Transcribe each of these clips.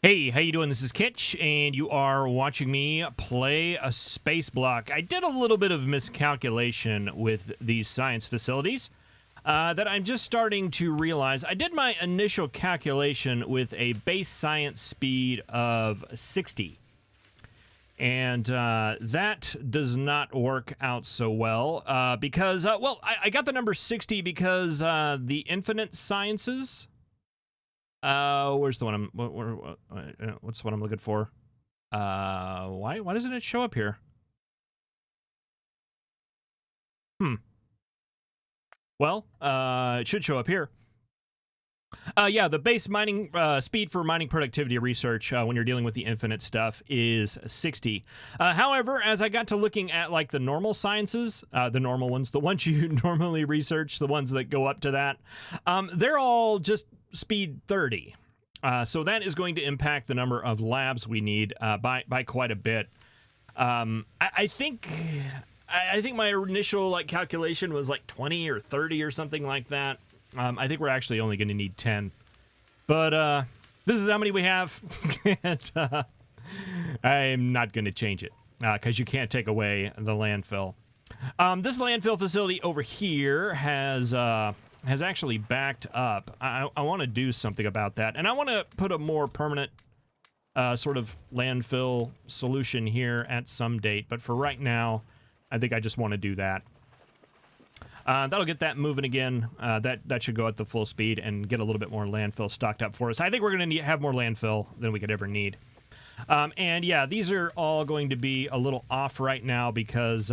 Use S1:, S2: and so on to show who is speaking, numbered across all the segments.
S1: Hey, how you doing? This is Kitch, and you are watching me play a Spaceblock. I did a little bit of miscalculation with these science facilities that I'm just starting to realize. I did my initial calculation with a base science speed of 60, and that does not work out so well because, I got the number 60 because the infinite sciences... where's the one what's the one I'm looking for? Why doesn't it show up here? Well, it should show up here. Yeah, the base mining speed for mining productivity research when you're dealing with the infinite stuff is 60. However, as I got to looking at like the normal sciences, the normal ones, the ones you normally research, the ones that go up to that, they're all just speed 30. So that is going to impact the number of labs we need by quite a bit. I think my initial calculation was like 20 or 30 or something like that. I think we're actually only going to need 10. But this is how many we have. And I'm not going to change it because you can't take away the landfill. This landfill facility over here has actually backed up. I want to do something about that. And I want to put a more permanent sort of landfill solution here at some date. But for right now, I think I just want to do that. That'll get that moving again. That should go at the full speed and get a little bit more landfill stocked up for us. I think we're going to have more landfill than we could ever need. And yeah, these are all going to be a little off right now because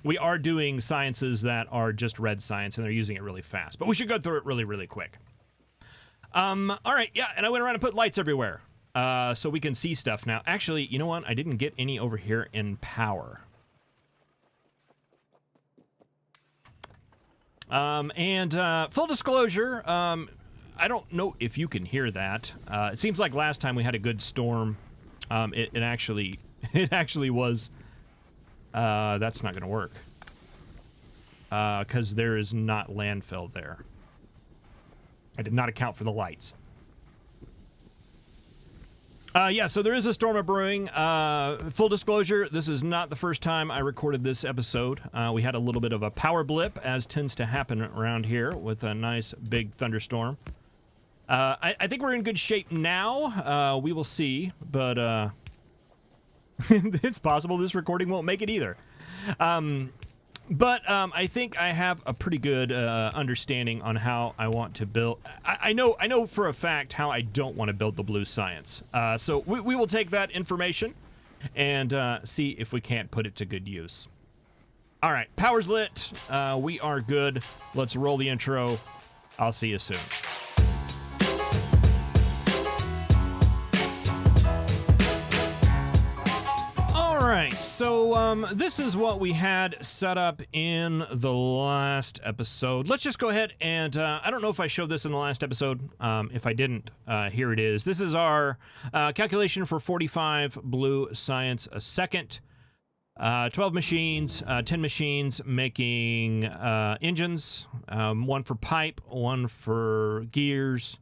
S1: we are doing sciences that are just red science and they're using it really fast. But we should go through it really, really quick. All right, yeah, and I went around and put lights everywhere so we can see stuff now. Actually, you know what? I didn't get any over here in power. Full disclosure, I don't know if you can hear that. It seems like last time we had a good storm. It actually was. That's not going to work. Because there is not landfill there. I did not account for the lights. Yeah, so there is a storm brewing. Full disclosure, this is not the first time I recorded this episode. We had a little bit of a power blip, as tends to happen around here, with a nice big thunderstorm. I think we're in good shape now. We will see, but it's possible this recording won't make it either. But I think I have a pretty good understanding on how I want to build. I know for a fact how I don't want to build the blue science. So we will take that information and see if we can't put it to good use. All right, power's lit. We are good. Let's roll the intro. I'll see you soon. Alright, so this is what we had set up in the last episode. Let's just go ahead and, I don't know if I showed this in the last episode. If I didn't, here it is. This is our calculation for 45 blue science a second. 12 machines, 10 machines making engines, one for pipe, one for gears.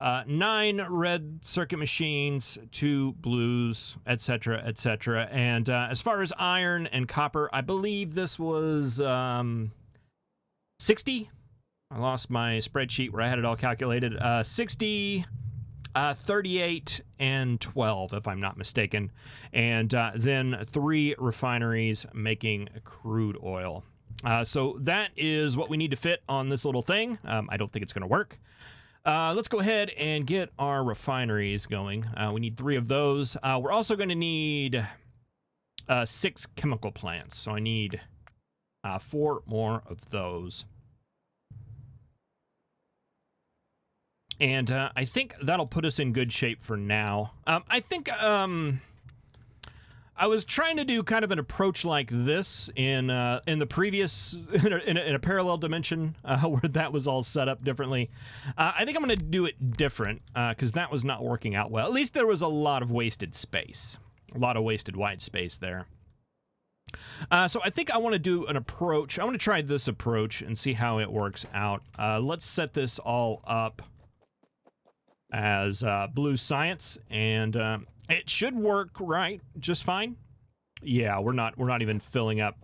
S1: 9 red circuit machines, 2 blues, etc., etc. And as far as iron and copper, I believe this was 60. I lost my spreadsheet where I had it all calculated. 60, 38, and 12, if I'm not mistaken. And then 3 refineries making crude oil. So that is what we need to fit on this little thing. I don't think it's going to work. Let's go ahead and get our refineries going. We need 3 of those. We're also going to need 6 chemical plants. So I need 4 more of those. And I think that'll put us in good shape for now. I think I was trying to do kind of an approach like this in the previous, in a parallel dimension where that was all set up differently. I think I'm going to do it different because that was not working out well. At least there was a lot of wasted space, a lot of wasted white space there. So I think I want to do an approach. I want to try this approach and see how it works out. Let's set this all up as blue science, and it should work right just fine. Yeah, we're not even filling up.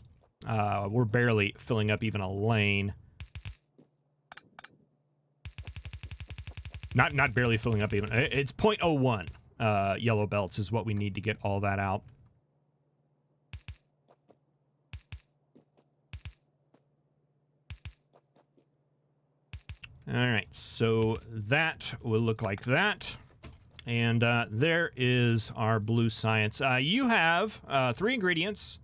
S1: We're barely filling up even a lane. Not barely filling up even. It's 0.01 yellow belts is what we need to get all that out. All right, so that will look like that. And there is our blue science. You have 3 ingredients: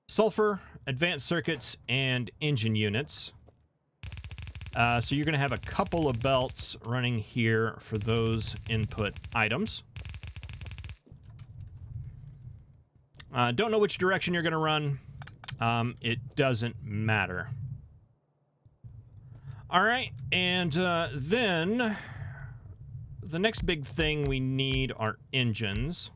S1: sulfur, advanced circuits, and engine units. So you're going to have a couple of belts running here for those input items. Don't know which direction you're going to run. It doesn't matter. All right, and then the next big thing we need are engines.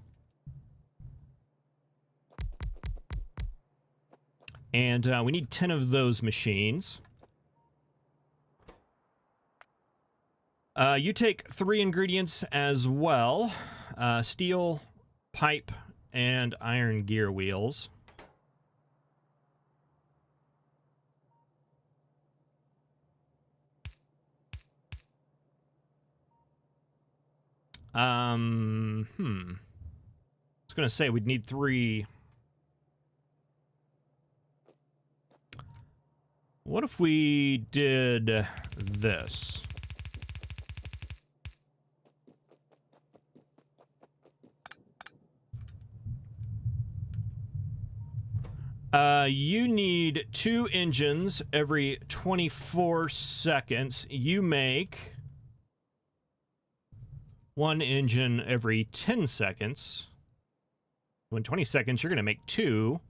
S1: And we need 10 of those machines. You take 3 ingredients as well: steel, pipe, and iron gear wheels. I was gonna say we'd need 3. What if we did this? You need 2 engines every 24 seconds. You make 1 engine every 10 seconds. So in 20 seconds, you're going to make 2.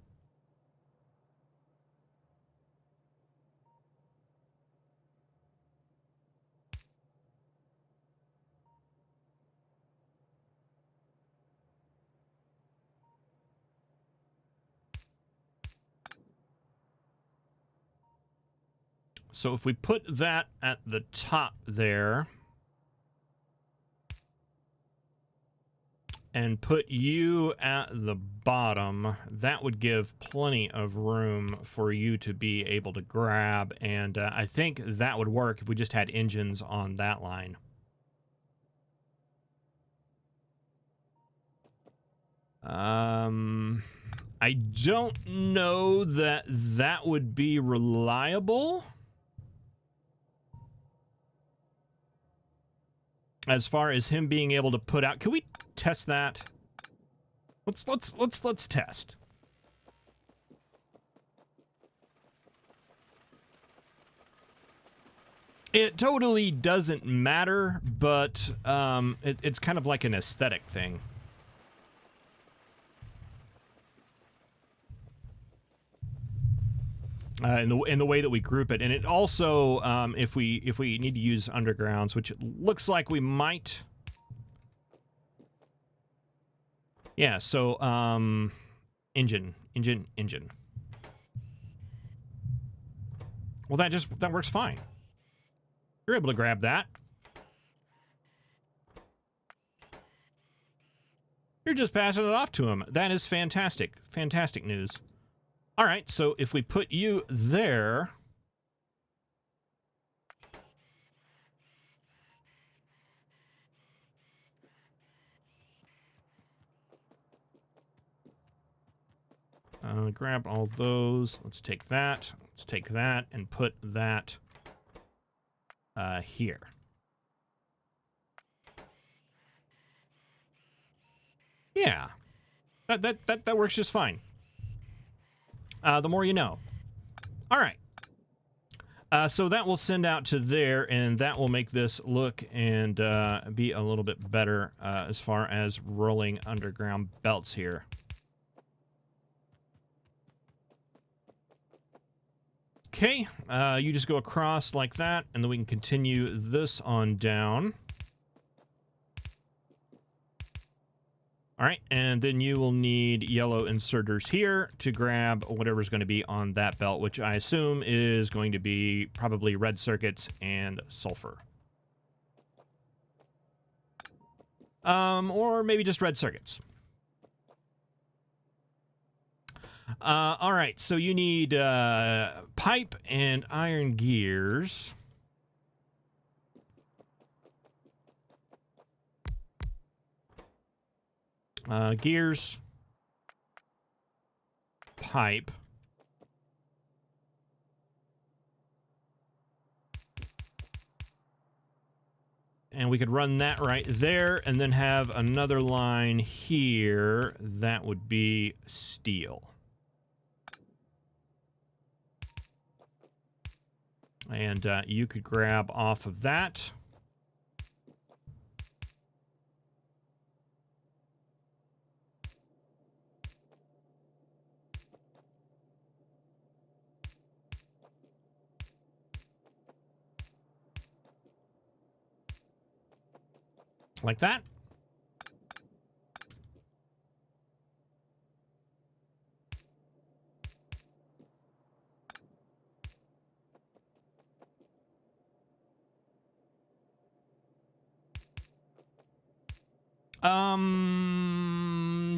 S1: So if we put that at the top there and put you at the bottom, that would give plenty of room for you to be able to grab, and I think that would work if we just had engines on that line. I don't know that that would be reliable. As far as him being able to put out, can we test that? Let's test. It totally doesn't matter, but it's kind of like an aesthetic thing. In the way that we group it, and it also if we need to use undergrounds, which it looks like we might. Yeah, so engine. Well, that works fine. You're able to grab that. You're just passing it off to him. That is fantastic. Fantastic news. All right, so if we put you there, grab all those. Let's take that. Let's take that and put that here. Yeah, that works just fine. The more you know. All right. So that will send out to there, and that will make this look and be a little bit better as far as rolling underground belts here. Okay, you just go across like that, and then we can continue this on down. All right, and then you will need yellow inserters here to grab whatever's going to be on that belt, which I assume is going to be probably red circuits and sulfur. or maybe just red circuits. All right, so you need pipe and iron gears. Gears, pipe. And we could run that right there and then have another line here. That would be steel. And you could grab off of that. Like that.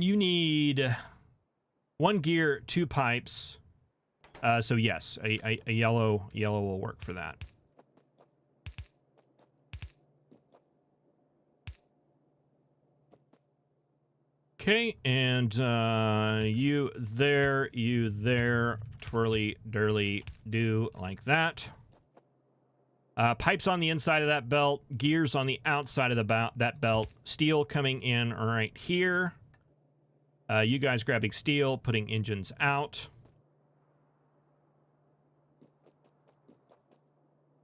S1: You need 1 gear, 2 pipes. So yes, a yellow will work for that. Okay, and you there, twirly, dirly, do like that. Pipes on the inside of that belt, gears on the outside of that belt, steel coming in right here. You guys grabbing steel, putting engines out.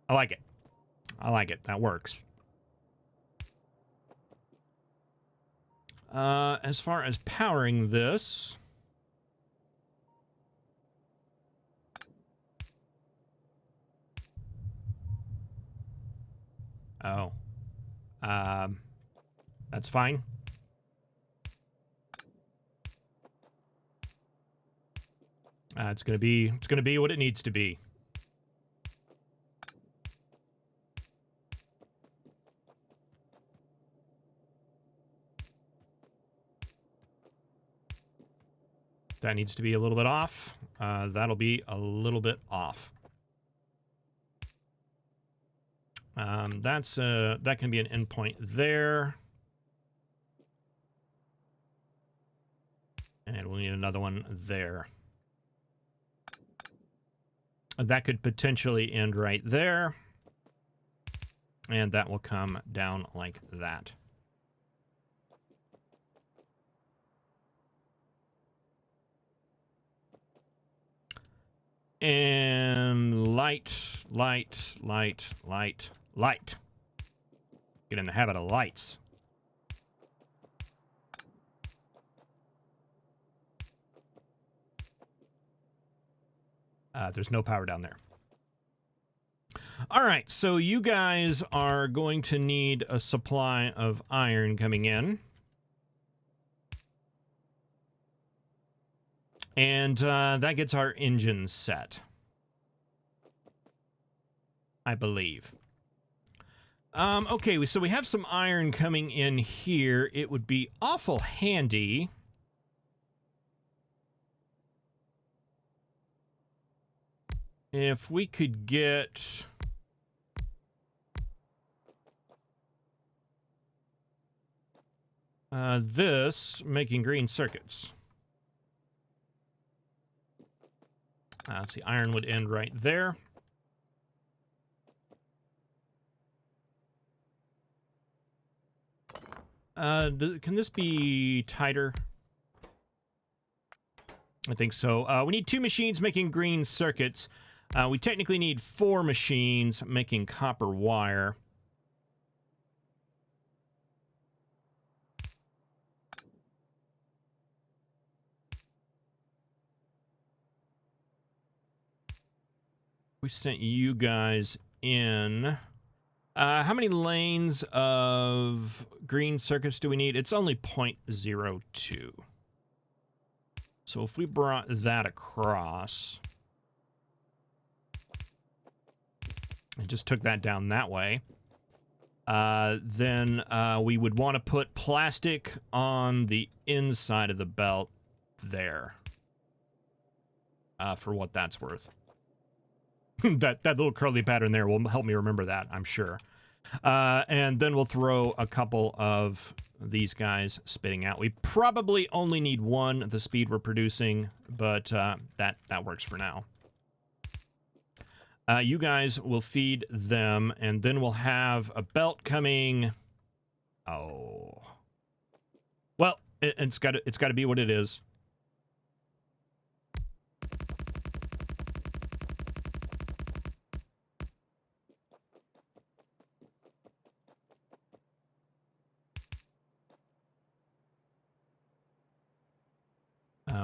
S1: I like it. I like it. That works. As far as powering this... Oh. That's fine. It's gonna be what it needs to be. That needs to be a little bit off. That'll be a little bit off. That can be an endpoint there. And we'll need another one there. That could potentially end right there. And that will come down like that. And light. Get in the habit of lights. There's no power down there. All right, so you guys are going to need a supply of iron coming in. And that gets our engine set, I believe. Okay, so we have some iron coming in here. It would be awful handy if we could get... this making green circuits. Let's see, iron would end right there. Can this be tighter? I think so. We need 2 machines making green circuits. We technically need 4 machines making copper wire. We sent you guys in. How many lanes of green circuits do we need? It's only 0.02. So if we brought that across and just took that down that way, Then we would want to put plastic on the inside of the belt there. For what that's worth. that little curly pattern there will help me remember that, I'm sure. And then we'll throw a couple of these guys spitting out. We probably only need one at the speed we're producing, but that works for now. You guys will feed them, and then we'll have a belt coming. Oh, well, it's got to be what it is.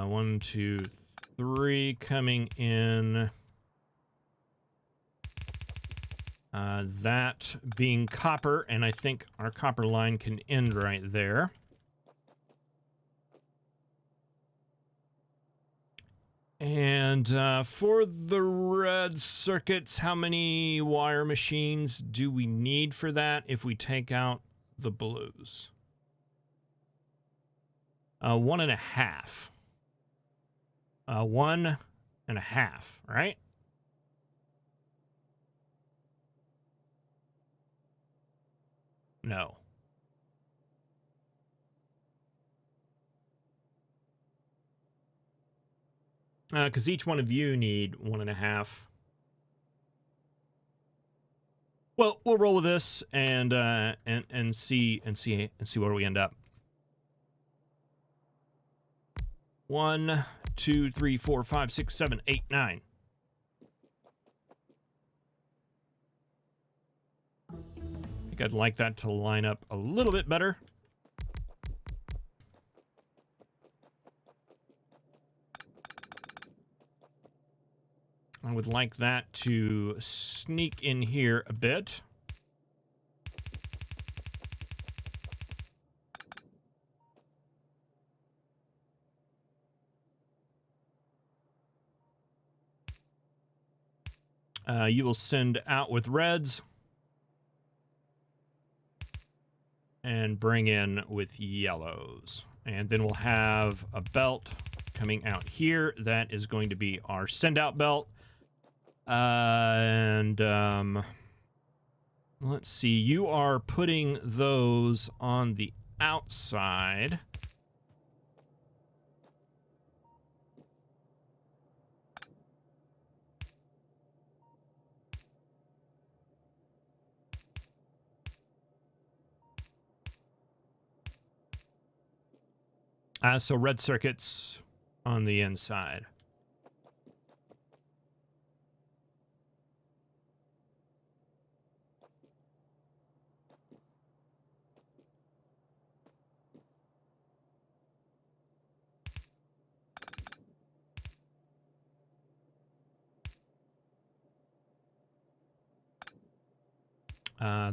S1: One, two, three coming in. That being copper, and I think our copper line can end right there. And for the red circuits, how many wire machines do we need for that if we take out the blues? 1.5. 1.5, right? No. Because each one of you need 1.5. Well, we'll roll with this and see where we end up. 1, 2, 3, 4, 5, 6, 7, 8, 9. I think I'd like that to line up a little bit better. I would like that to sneak in here a bit. You will send out with reds and bring in with yellows. And then we'll have a belt coming out here. That is going to be our send out belt. Let's see, you are putting those on the outside. So red circuits on the inside.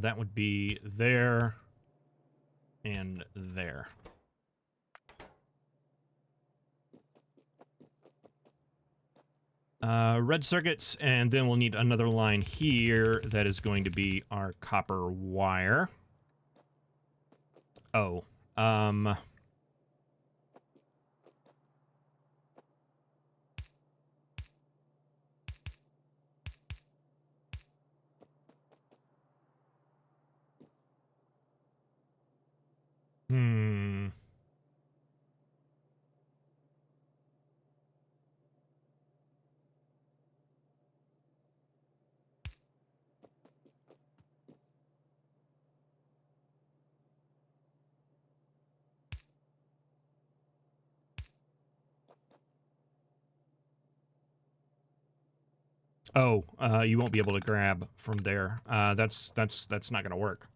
S1: That would be there and there. Red circuits, and then we'll need another line here that is going to be our copper wire. Oh, Oh, you won't be able to grab from there. That's not going to work.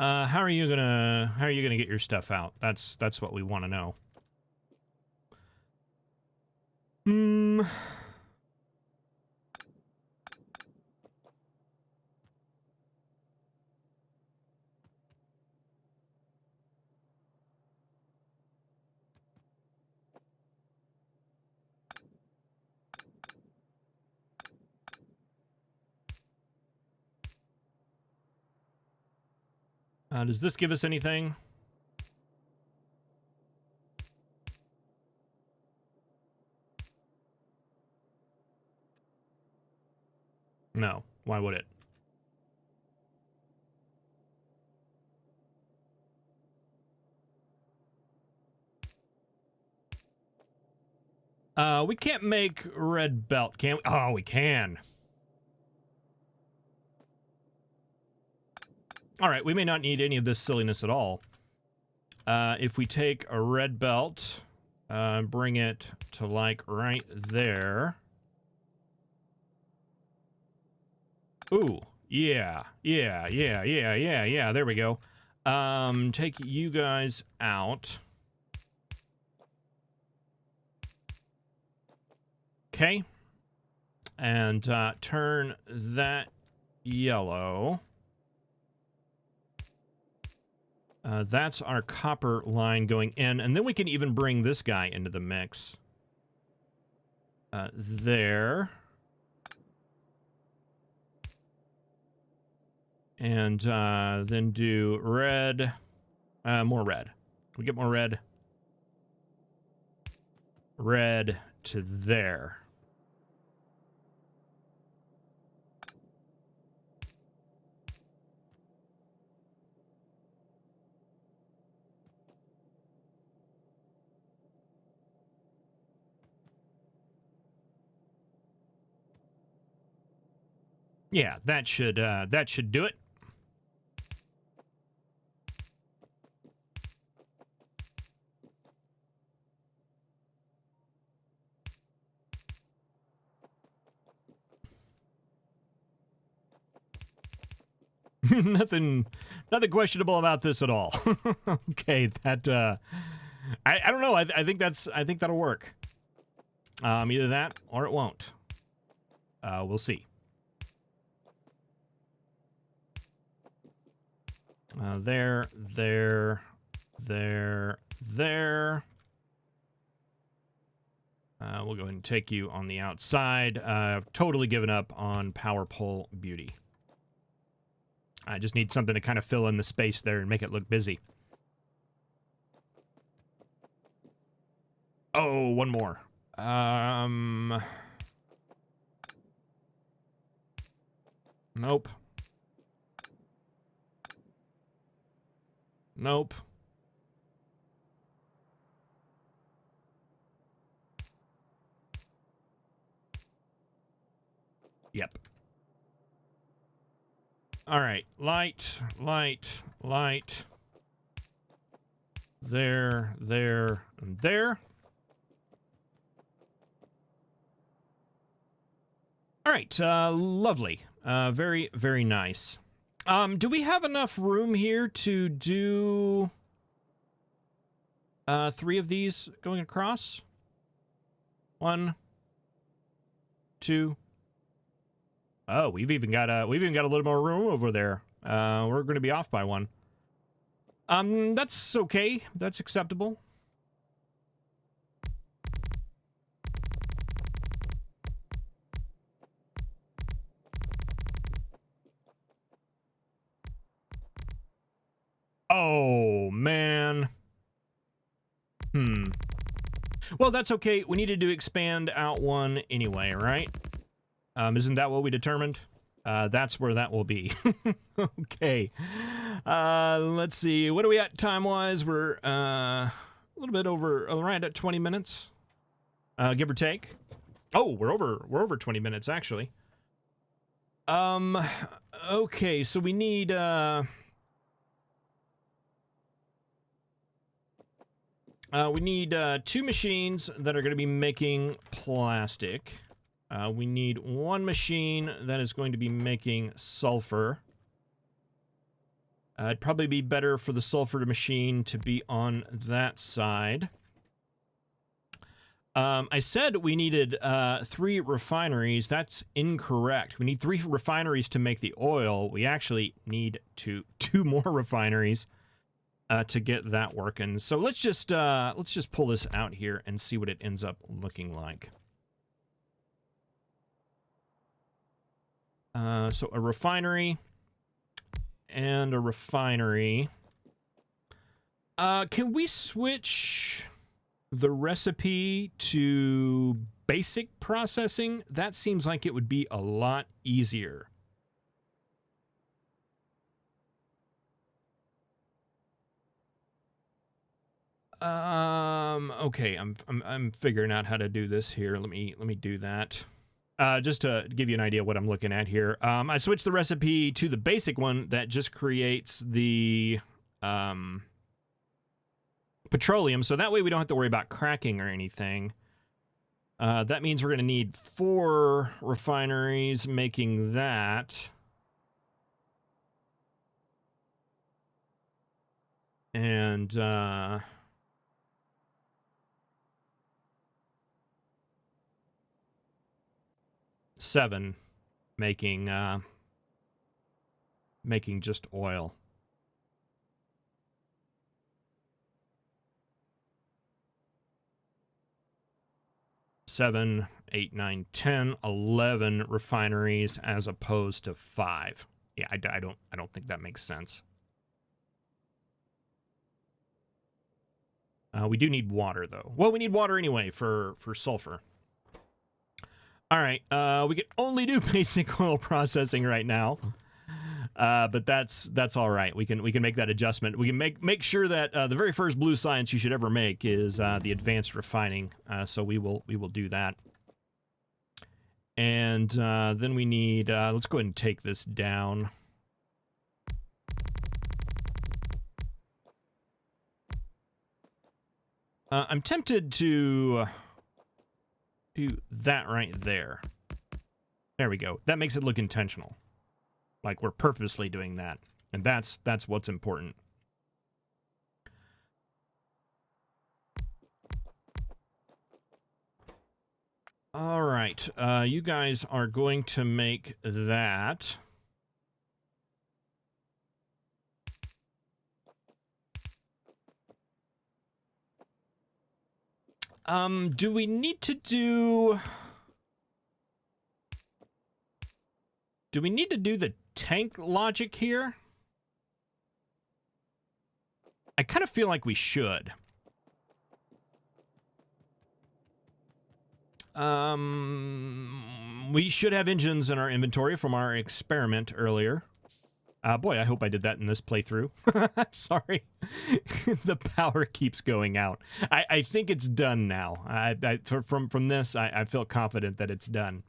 S1: How are you gonna get your stuff out? That's what we want to know. Does this give us anything? No. Why would it? We can't make red belt, can we? Oh, we can. All right, we may not need any of this silliness at all. If we take a red belt, bring it to like right there. Ooh, yeah. There we go. Take you guys out. Okay. And turn that yellow. That's our copper line going in. And then we can even bring this guy into the mix. There. And then do red. More red. Can we get more red? Red to there. Yeah, that should do it. Nothing questionable about this at all. Okay, that I don't know. I think that'll work. Either that or it won't. We'll see. There. We'll go ahead and take you on the outside. I've totally given up on power pole beauty. I just need something to kind of fill in the space there and make it look busy. Oh, one more. Nope. Nope. Yep. All right. Light. There, and there. All right. Lovely. Very, very nice. Do we have enough room here to do 3 of these going across? 1, 2. Oh, we've even got a little more room over there. We're going to be off by 1. That's okay. That's acceptable. Oh, man. Well, that's okay. We needed to expand out 1 anyway, right? Isn't that what we determined? That's where that will be. Okay. Let's see. What are we at time-wise? We're a little bit over, right at 20 minutes, give or take. Oh, we're over 20 minutes, actually. Okay, so we need... we need 2 machines that are going to be making plastic. We need 1 machine that is going to be making sulfur. It'd probably be better for the sulfur machine to be on that side. I said we needed 3 refineries. That's incorrect. We need 3 refineries to make the oil. We actually need 2 more refineries to get that working. So let's just pull this out here and see what it ends up looking like. So a refinery and a refinery. Can we switch the recipe to basic processing? That seems like it would be a lot easier. Okay, I'm figuring out how to do this here. Let me do that. Just to give you an idea of what I'm looking at here. I switched the recipe to the basic one that just creates the petroleum, so that way we don't have to worry about cracking or anything. That means we're going to need 4 refineries making that. And 7 making just oil. 7, 8, 9, 10, 11 refineries as opposed to 5. Yeah, I don't think that makes sense. We do need water though. Well, we need water anyway for sulfur. All right, we can only do basic oil processing right now, but that's all right. We can make that adjustment. We can make sure that the very first blue science you should ever make is the advanced refining. So we will do that. And then we need. Let's go ahead and take this down. I'm tempted to do that right there. There we go. That makes it look intentional. Like we're purposely doing that. And that's what's important. All right. You guys are going to make that. Do we need to do... Do we need to do the tank logic here? I kind of feel like we should. We should have engines in our inventory from our experiment earlier. Boy, I hope I did that in this playthrough. Sorry. The power keeps going out. I think it's done now. From this, I feel confident that it's done.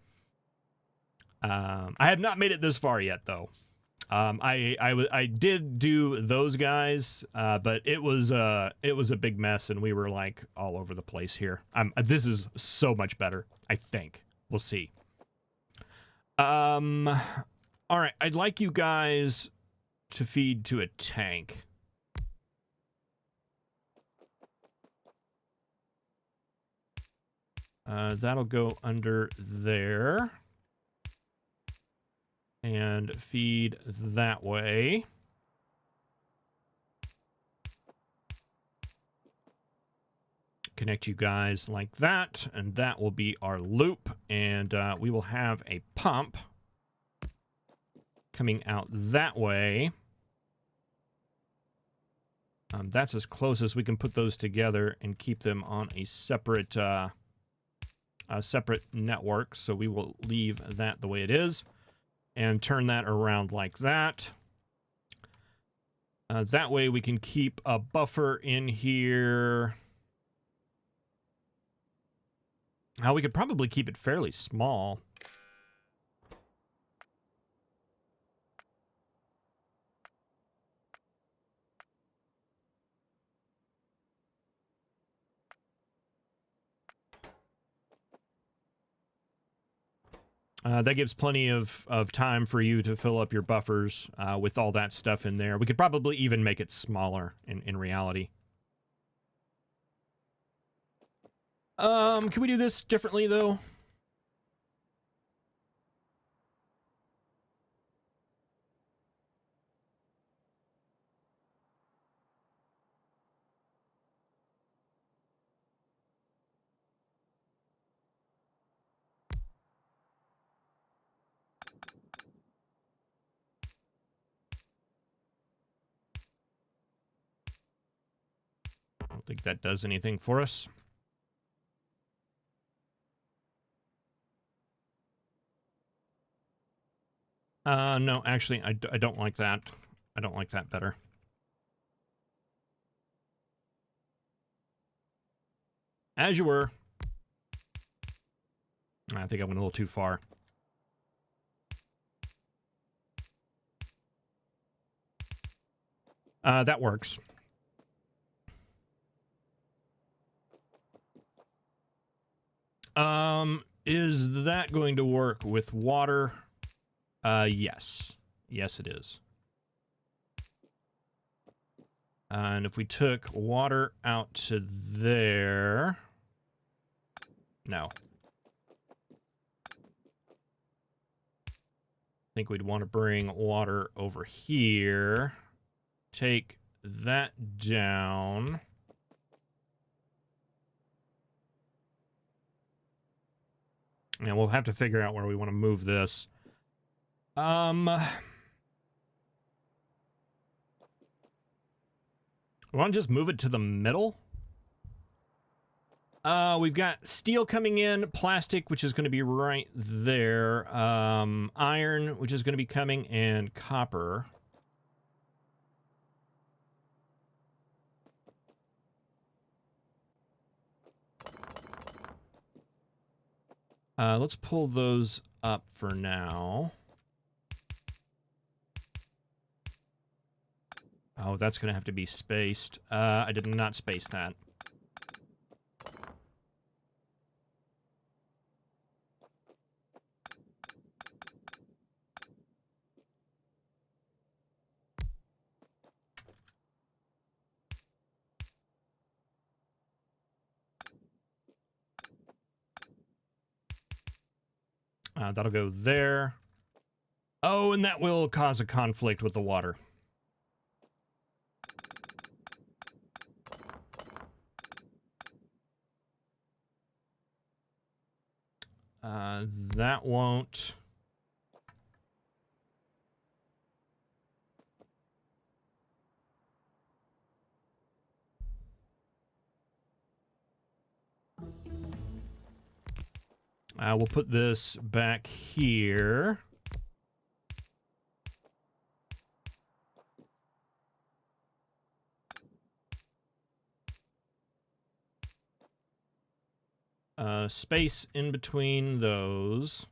S1: I have not made it this far yet, though. I did do those guys, but it was a big mess, and we were like all over the place here. This is so much better, I think. We'll see. All right, I'd like you guys to feed to a tank. That'll go under there. And feed that way. Connect you guys like that, and that will be our loop. And we will have a pump coming out that way. That's as close as we can put those together and keep them on a separate network. So we will leave that the way it is and turn that around like that. That way we can keep a buffer in here. Now we could probably keep it fairly small. That gives plenty of time for you to fill up your buffers with all that stuff in there. We could probably even make it smaller in reality. Can we do this differently, though? I don't think that does anything for us. No, actually, I don't like that. I don't like that better. As you were. I think I went a little too far. That works. Is that going to work with water? Yes. Yes, it is. And if we took water out to there... No. I think we'd want to bring water over here. Take that down. And we'll have to figure out where we want to move this. We want to just move it to the middle. We've got steel coming in, plastic, which is going to be right there, iron, which is going to be coming, and copper. Let's pull those up for now. Oh, that's going to have to be spaced. I did not space that. That'll go there. Oh, and that will cause a conflict with the water. That won't... we'll put this back here. Space in between those.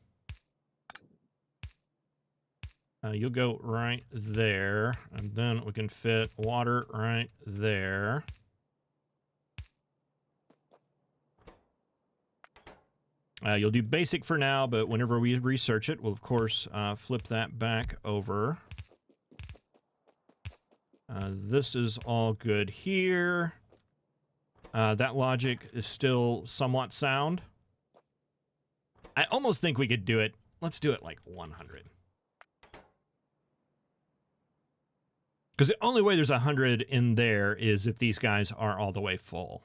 S1: You'll go right there, and then we can fit water right there. You'll do basic for now, but whenever we research it, we'll, of course, flip that back over. This is all good here. That logic is still somewhat sound. I almost think we could do it. Let's do it like 100. Because the only way there's 100 in there is if these guys are all the way full.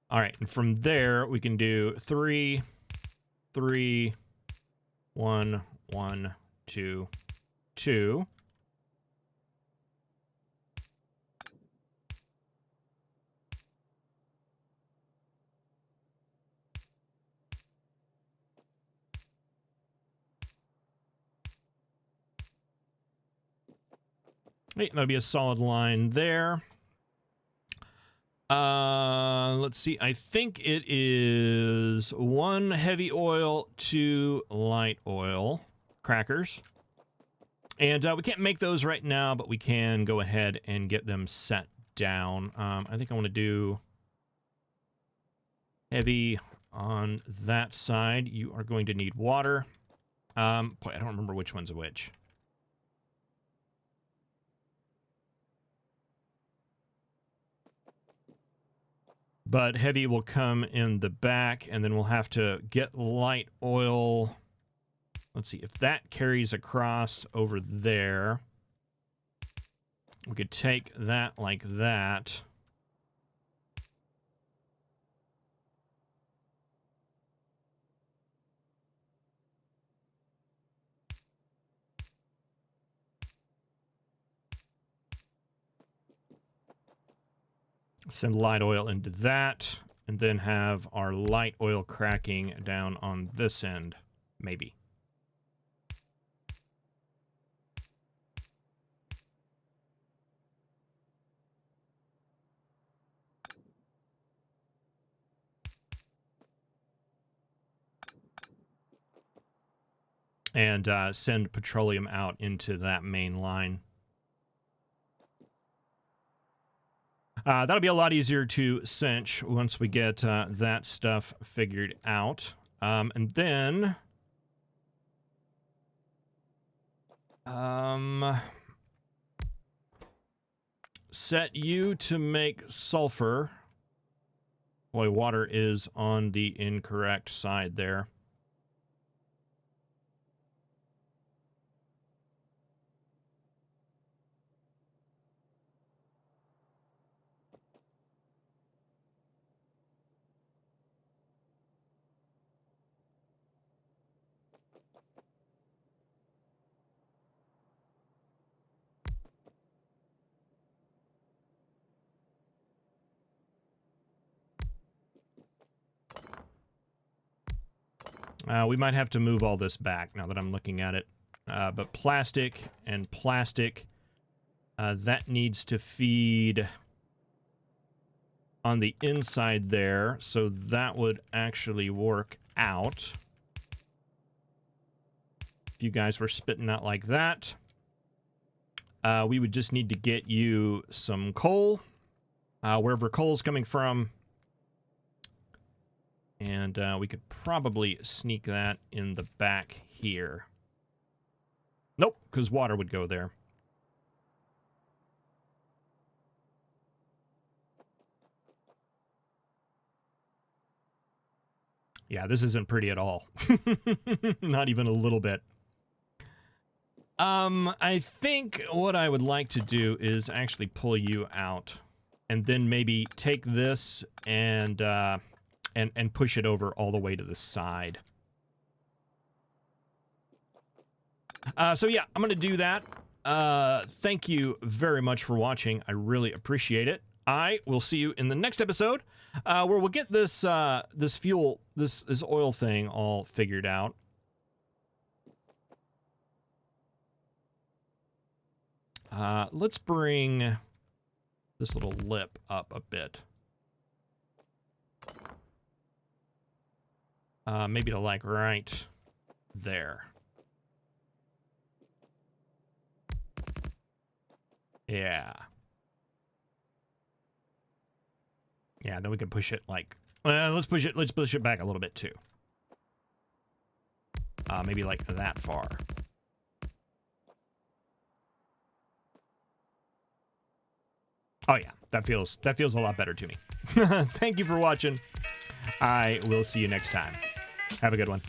S1: All right, and from there, we can do 3, 3, 1, 1, 2, 2. Hey, that'll be a solid line there. Let's see. I think it is 1 heavy oil, 2 light oil crackers. And we can't make those right now, but we can go ahead and get them set down. I think I want to do heavy on that side. You are going to need water. Boy, I don't remember which one's which. but heavy will come in the back, and then we'll have to get light oil. Let's see if that carries across over there. We could take that like that. Send light oil into that, and then have our light oil cracking down on this end, maybe. And send petroleum out into that main line. That'll be a lot easier to cinch once we get that stuff figured out. And then... set you to make sulfur. Boy, water is on the incorrect side there. We might have to move all this back now that I'm looking at it. But plastic and plastic, that needs to feed on the inside there, so that would actually work out. If you guys were spitting out like that, we would just need to get you some coal, wherever coal's coming from. And we could probably sneak that in the back here. Nope, because water would go there. Yeah, this isn't pretty at all. Not even a little bit. I think what I would like to do is actually pull you out. And then maybe take this and push it over all the way to the side. So yeah, I'm going to do that. Thank you very much for watching. I really appreciate it. I will see you in the next episode, where we'll get this this oil thing all figured out. Let's bring this little lip up a bit. Maybe to like right there. Yeah. Yeah, then we can push it like, let's push it back a little bit too. Maybe like that far. Oh yeah, that feels a lot better to me. Thank you for watching. I will see you next time. Have a good one.